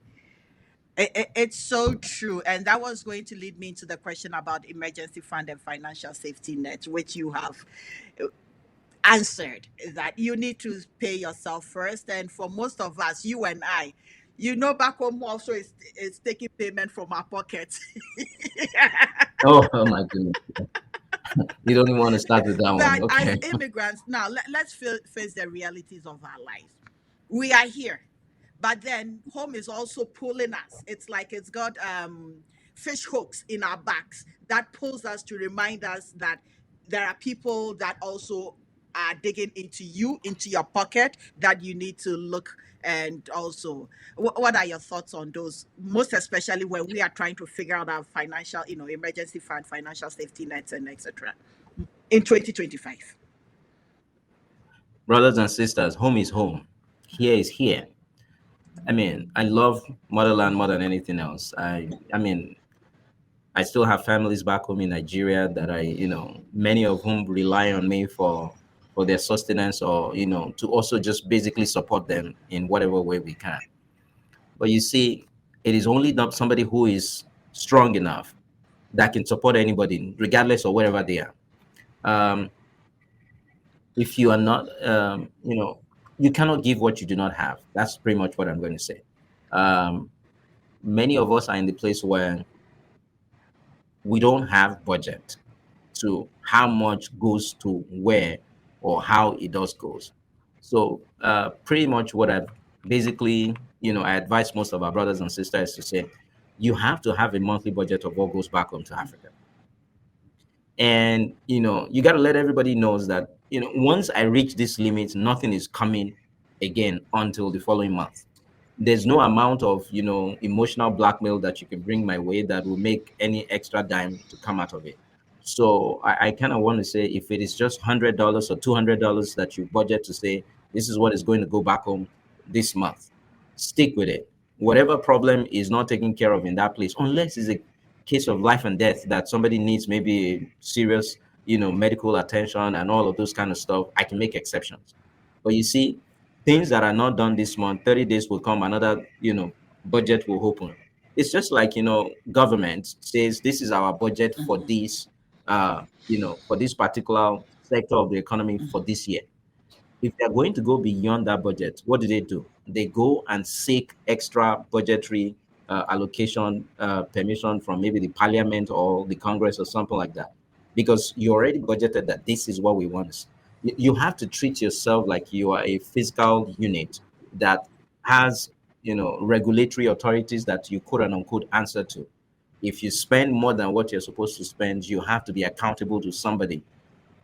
It's so true. And that was going to lead me into the question about emergency fund and financial safety net, which you have answered, that you need to pay yourself first. And for most of us, you and I, back home also is taking payment from our pockets. Oh my goodness. You don't even want to start with that one. But as Okay. immigrants, now let's face the realities of our lives. We are here, but then home is also pulling us. It's like it's got fish hooks in our backs that pulls us to remind us that there are people that also are digging into you, into your pocket, that you need to look. And also, what are your thoughts on those, most especially when we are trying to figure out our financial, emergency fund, financial safety nets, and etc. in 2025? Brothers and sisters, home is home. Here is here. I mean, I love motherland more than anything else. I mean, I still have families back home in Nigeria that many of whom rely on me for their sustenance, or to also just basically support them in whatever way we can. But you see, it is only not somebody who is strong enough that can support anybody, regardless of wherever they are. Um, if you are not, you cannot give what you do not have. That's pretty much what I'm going to say. Um, Many of us are in the place where we don't have budget to how much goes to where, or how it does goes. So pretty much what I basically, I advise most of our brothers and sisters to say, you have to have a monthly budget of what goes back home to Africa. And you got to let everybody knows that once I reach this limit, nothing is coming again until the following month. There's no amount of emotional blackmail that you can bring my way that will make any extra dime to come out of it. So I kind of want to say, if it is just $100 or $200 that you budget to say this is what is going to go back home this month, stick with it. Whatever problem is not taken care of in that place, unless it's a case of life and death that somebody needs maybe serious medical attention and all of those kind of stuff, I can make exceptions. But you see, things that are not done this month, 30 days will come, another, budget will open. It's just like, government says this is our budget for Mhm. this, for this particular sector of the economy for this year. If they're going to go beyond that budget, what do? They go and seek extra budgetary allocation permission from maybe the parliament or the Congress or something like that. Because you already budgeted that this is what we want. You have to treat yourself like you are a fiscal unit that has, regulatory authorities that you quote and unquote answer to. If you spend more than what you're supposed to spend, you have to be accountable to somebody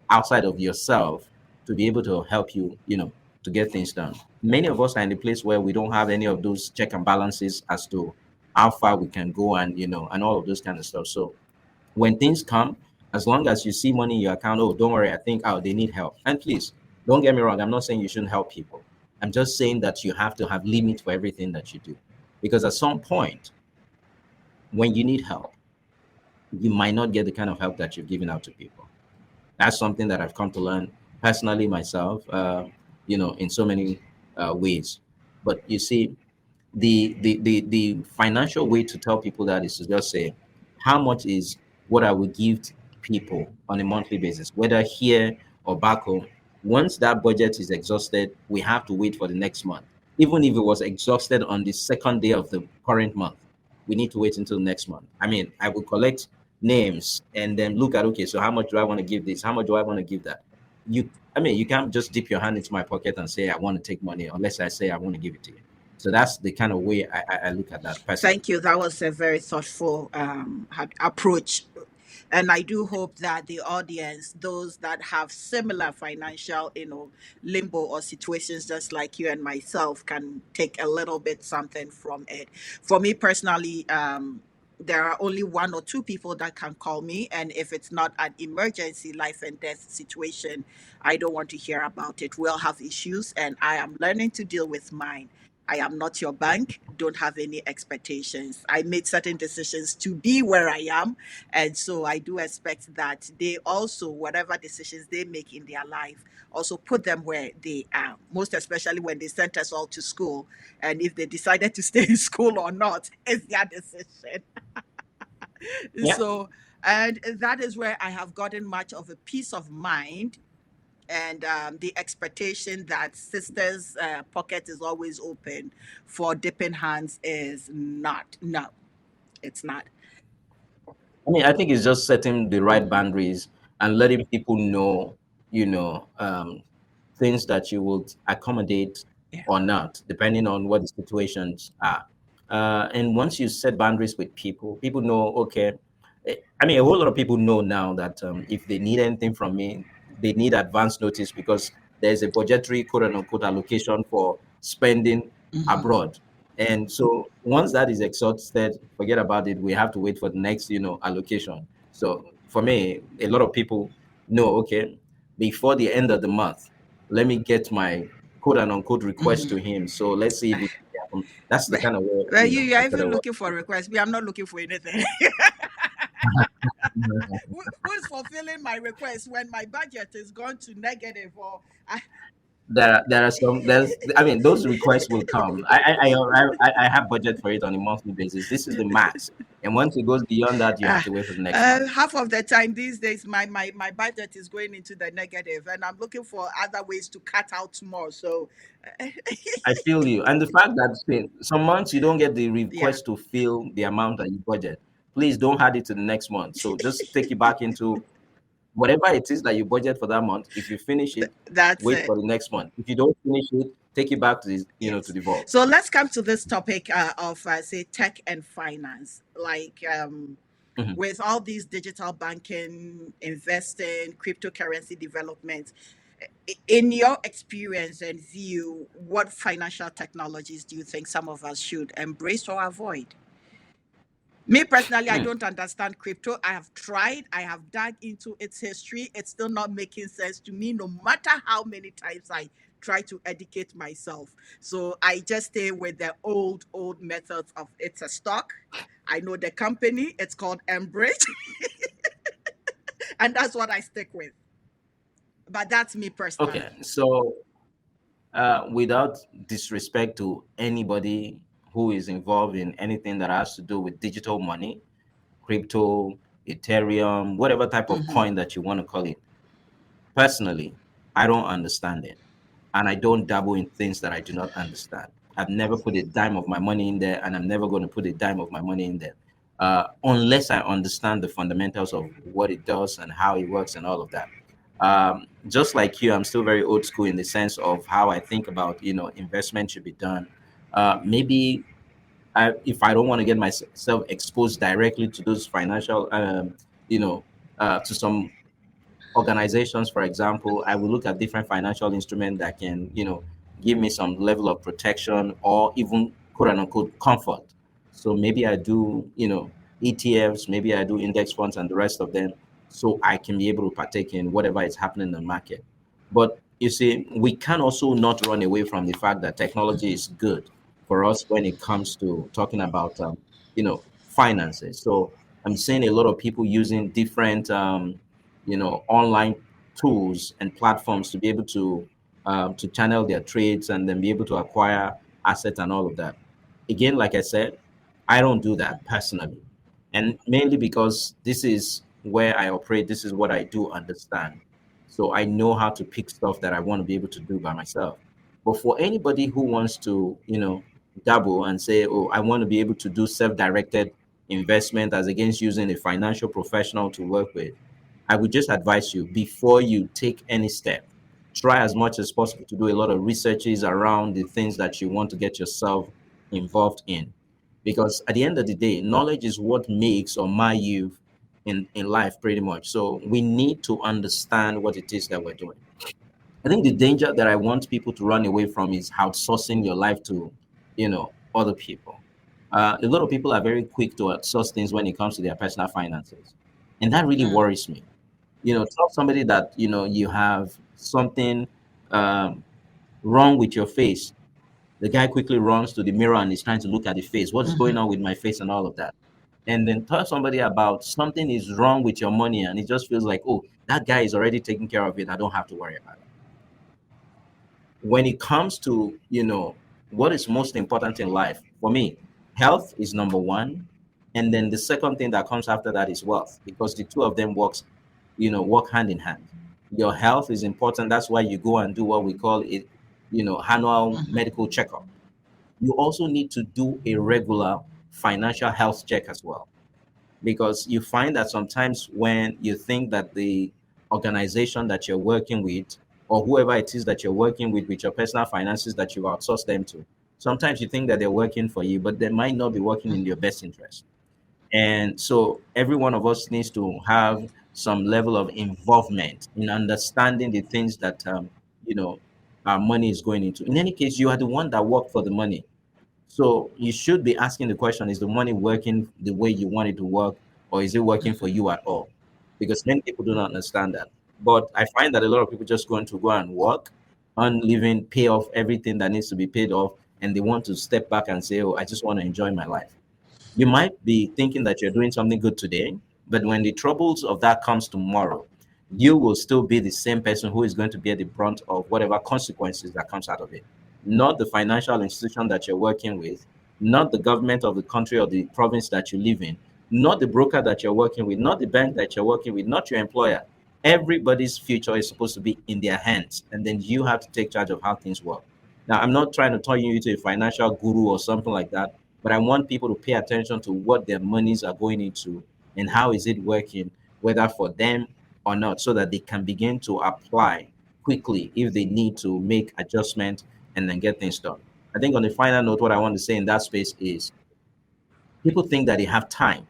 outside of yourself to be able to help you, to get things done. Many of us are in a place where we don't have any of those check and balances as to how far we can go, and and all of those kind of stuff. So when things come, as long as you see money in your account, oh, don't worry, I think, oh, they need help. And please, don't get me wrong, I'm not saying you shouldn't help people. I'm just saying that you have to have limits for everything that you do. Because at some point, when you need help, you might not get the kind of help that you've given out to people. That's something that I've come to learn personally myself, in so many ways. But you see, the financial way to tell people that is to just say, how much is what I would give to people on a monthly basis, whether here or back home. Once that budget is exhausted, we have to wait for the next month. Even if it was exhausted on the second day of the current month, we need to wait until next month. I mean, I will collect names and then look at, okay, so how much do I want to give this? How much do I want to give that? I mean, you can't just dip your hand into my pocket and say I want to take money unless I say I want to give it to you. So that's the kind of way I look at that personally. Thank you. That was a very thoughtful approach. And I do hope that the audience, those that have similar financial, limbo or situations just like you and myself, can take a little bit something from it. For me personally, there are only one or two people that can call me. And if it's not an emergency life and death situation, I don't want to hear about it. We'll have issues, and I am learning to deal with mine. I am not your bank. Don't have any expectations. I made certain decisions to be where I am. And so I do expect that they also, whatever decisions they make in their life, also put them where they are, most especially when they sent us all to school. And if they decided to stay in school or not, it's their decision. Yeah. So, and that is where I have gotten much of a peace of mind, and the expectation that sisters' pocket is always open for dipping hands is not. No, it's not. I mean, I think it's just setting the right Hmm. boundaries and letting people know, things that you would accommodate Yeah. or not, depending on what the situations are. And once you set boundaries with people, people know, okay. I mean, a whole lot of people know now that if they need anything from me, they need advance notice because there's a budgetary quote unquote allocation for spending Hmm. abroad. And so once that is exhausted, forget about it. We have to wait for the next, allocation. So for me, a lot of people know, okay, before the end of the month, let me get my quote unquote request to Hmm. him. So let's see if it can happen. That's the But, kind of way, well, you I are try to even work. looking for requests. Me, I'm not looking for anything. Who is fulfilling my request when my budget is gone to negative? Or I, There are some, I mean, those requests will come. I have budget for it on a monthly basis. This is the max, and once it goes beyond that, you have Ah, to wait for the next month. half of the time these days, my budget is going into the negative, and I'm looking for other ways to cut out more. So, I feel you. And the fact that some months you don't get the yeah, request to fill the amount that you budget, please don't add it to the next month. So just take it back into whatever it is that you budget for that month. If you finish it, that's wait it. for the next month. If you don't finish it, take it back to the, to Yes. the vault. So let's come to this topic of say tech and finance. Like Mhm. with all these digital banking, investing, cryptocurrency development, in your experience and view, what financial technologies do you think some of us should embrace or avoid? Me personally, I Hmm. don't understand crypto. I have tried, I have dug into its history. It's still not making sense to me, no matter how many times I try to educate myself. So I just stay with the old methods of it's a stock. I know the company, it's called Enbridge, and that's what I stick with. But that's me Okay, personally. so without disrespect to anybody who is involved in anything that has to do with digital money, crypto, Ethereum, whatever type of Hmm. coin that you want to call it. Personally, I don't understand it. And I don't dabble in things that I do not understand. I've never put a dime of my money in there, and I'm never going to put a dime of my money in there unless I understand the fundamentals of what it does and how it works and all of that. Just like you, I'm still very old school in the sense of how I think about, investment should be done. Maybe if I don't want to get myself exposed directly to those financial, to some organizations, for example, I will look at different financial instruments that can, give me some level of protection or even quote unquote comfort. So maybe I do, ETFs, maybe I do index funds and the rest of them, so I can be able to partake in whatever is happening in the market. But you see, we can also not run away from the fact that technology is good for us when it comes to talking about, finances. So I'm seeing a lot of people using different, online tools and platforms to be able to channel their trades and then be able to acquire assets and all of that. Again, like I said, I don't do that personally, and mainly because this is where I operate. This is what I do understand. So I know how to pick stuff that I want to be able to do by myself. But for anybody who wants to, dabble and say, "Oh, I want to be able to do self-directed investment," as against using a financial professional to work with, I would just advise you before you take any step, try as much as possible to do a lot of researches around the things that you want to get yourself involved in. Because at the end of the day, knowledge is what makes or mar you in life pretty much. So we need to understand what it is that we're doing. I think the danger that I want people to run away from is outsourcing your life to, other people. A lot of people are very quick to outsource things when it comes to their personal finances, and that really Mm. worries me. Tell somebody that you have something um, wrong with your face, The guy quickly runs to the mirror and is trying to look at the face. What's going Mhm. on with my face and all of that? And then tell somebody about something is wrong with your money, and it just feels like, oh, that guy is already taking care of it. I don't have to worry about it. When it comes to, what is most important in life, for me, health is number one. And then the second thing that comes after that is wealth, because the two of them work hand in hand. Your health is important. That's why you go and do what we call it, annual Mhm. medical checkup. You also need to do a regular financial health check as well, because you find that sometimes when you think that the organization that you're working with, or whoever it is that you're working with your personal finances that you've outsourced them to, sometimes you think that they're working for you, but they might not be working in your best interest. And so every one of us needs to have some level of involvement in understanding the things that you know our money is going into. In any case, you are the one that worked for the money. So you should be asking the question, is the money working the way you want it to work, or is it working for you at all? Because many people do not understand that. But I find that a lot of people just going to go and work on living, pay off everything that needs to be paid off, and they want to step back and say, oh, I just want to enjoy my life. You might be thinking that you're doing something good today, but when the troubles of that comes tomorrow, you will still be the same person who is going to bear the brunt of whatever consequences that comes out of it. Not the financial institution that you're working with, not the government of the country or the province that you live in, not the broker that you're working with, not the bank that you're working with, not your employer. Everybody's future is supposed to be in their hands, and then you have to take charge of how things work. Now, I'm not trying to turn you into a financial guru or something like that, but I want people to pay attention to what their monies are going into and how is it working, whether for them or not, so that they can begin to apply quickly if they need to make adjustment and then get things done. I think on the final note, what I want to say in that space is people think that they have time.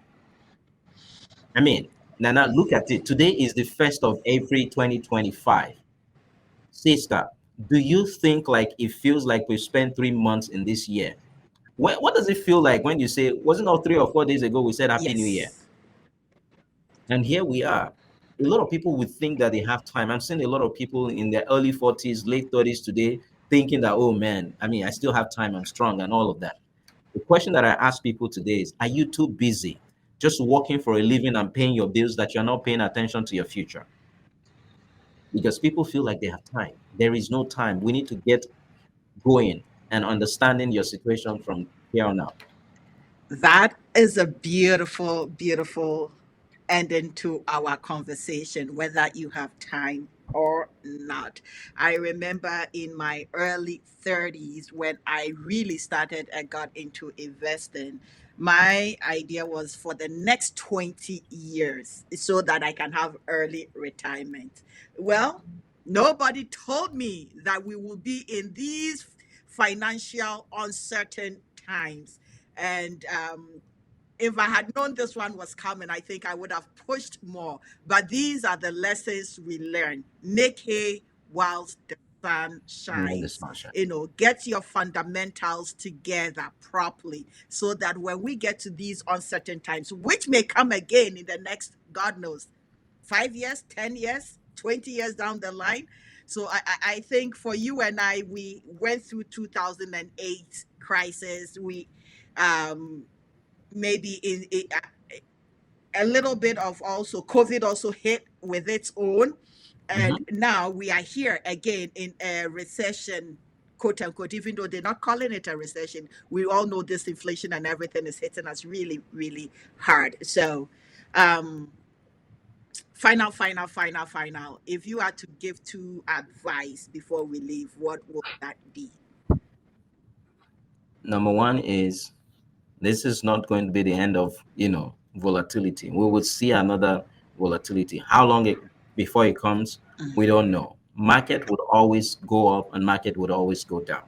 I mean, Nana, look at it. Today is the 1st of April 2025. Sister, do you think like it feels like we've spent 3 months in this year? What does it feel like when you say, wasn't all 3 or 4 days ago we said Happy New Year? Yes. And here we are. A lot of people would think that they have time. I'm seeing a lot of people in their early 40s, late 30s today thinking that, oh man, I mean, I still have time, I'm strong, and all of that. The question that I ask people today is, are you too busy just working for a living and paying your bills that you're not paying attention to your future? Because people feel like they have time. There is no time. We need to get going and understanding your situation from here on out. That is a beautiful, beautiful ending to our conversation, whether you have time or not. I remember in my early 30s when I really started and got into investing, my idea was for the next 20 years so that I can have early retirement. Well, nobody told me that we will be in these financial uncertain times. And if I had known this one was coming, I think I would have pushed more. But these are the lessons we learn. Make hay whilst the sun When the shines. sun shines. Get your fundamentals together properly so that when we get to these uncertain times, which may come again in the next, God knows, 5 years, 10 years, 20 years down the line. So I think for you and I, we went through 2008 crisis. We um, maybe a little bit of also COVID also hit with its own. And Mhm. now we are here again in a recession, quote unquote, even though they're not calling it a recession. We all know this inflation and everything is hitting us really, really hard. So, um, final. If you had to give two advice before we leave, what would that be? Number one is, this is not going to be the end of volatility. We will see another volatility. How long before it comes, we don't know. Market would always go up and market would always go down.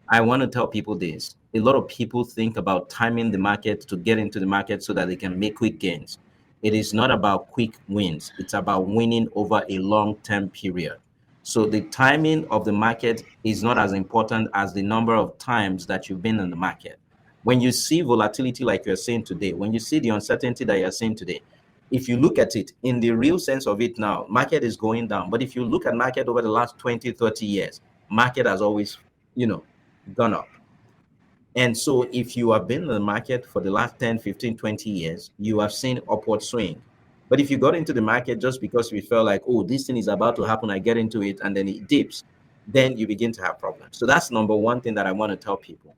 I want to tell people this. A lot of people think about timing the market to get into the market so that they can make quick gains. It is not about quick wins, it's about winning over a long term period. So the timing of the market is not as important as the number of times that you've been in the market. When you see volatility like you're seeing today, when you see the uncertainty that you're seeing today, if you look at it in the real sense of it now, market is going down. But if you look at market over the last 20, 30 years, market has always, you know, gone up. And so if you have been in the market for the last 10, 15, 20 years, you have seen upward swing. But if you got into the market just because you felt like, oh, this thing is about to happen, I get into it, and then it dips, then you begin to have problems. So that's number one thing that I want to tell people.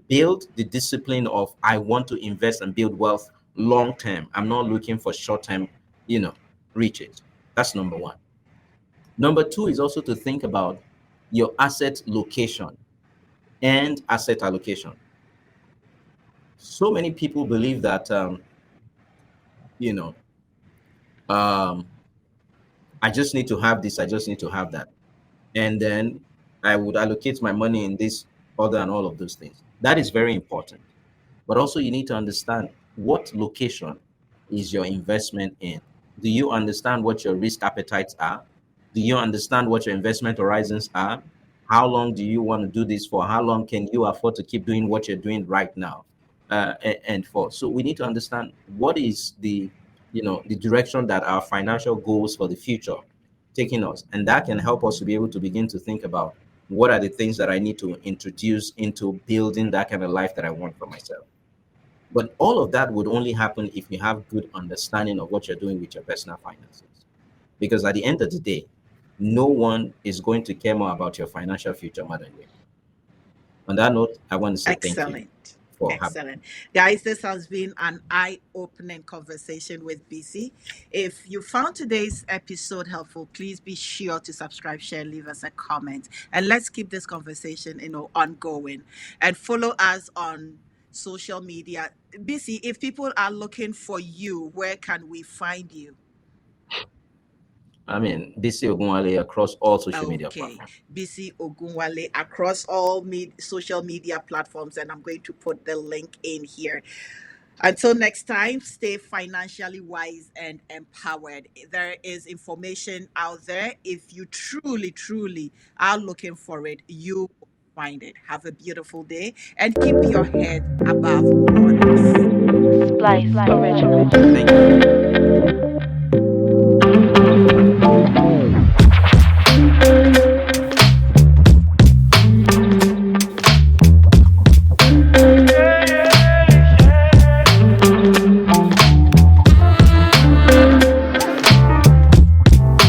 Build the discipline of I want to invest and build wealth long term. I'm not looking for short term, you know, riches. That's number one. Number two is also to think about your asset location and asset allocation. So many people believe that you know um, I just need to have this, I just need to have that, and then I would allocate my money in this other and all of those things. That is very important. But also, you need to understand what location is your investment in. Do you understand what your risk appetites are? Do you understand what your investment horizons are? How long do you want to do this for? How long can you afford to keep doing what you're doing right now? And for so we need to understand what is the the direction that our financial goals for the future taking us, and that can help us to be able to begin to think about what are the things that I need to introduce into building that kind of life that I want for myself. But all of that would only happen if you have good understanding of what you're doing with your personal finances. Because at the end of the day, no one is going to care more about your financial future more than you. On that note, I want to say thank you Excellent. for having me. Excellent. Guys, this has been an eye opening conversation with BC. If you found today's episode helpful, please be sure to subscribe, share, leave us a comment, and let's keep this conversation ongoing. And follow us on social media. BC, if people are looking for you, where can we find you? I mean, Bisi Ogunwale across all social media Okay, platforms. Bisi Ogunwale across all social media platforms, and I'm going to put the link in here. Until next time, stay financially wise and empowered. There is information out there. If you truly, truly are looking for it, you will find it. Have a beautiful day and keep your head above waters. Splice Original. Thank you.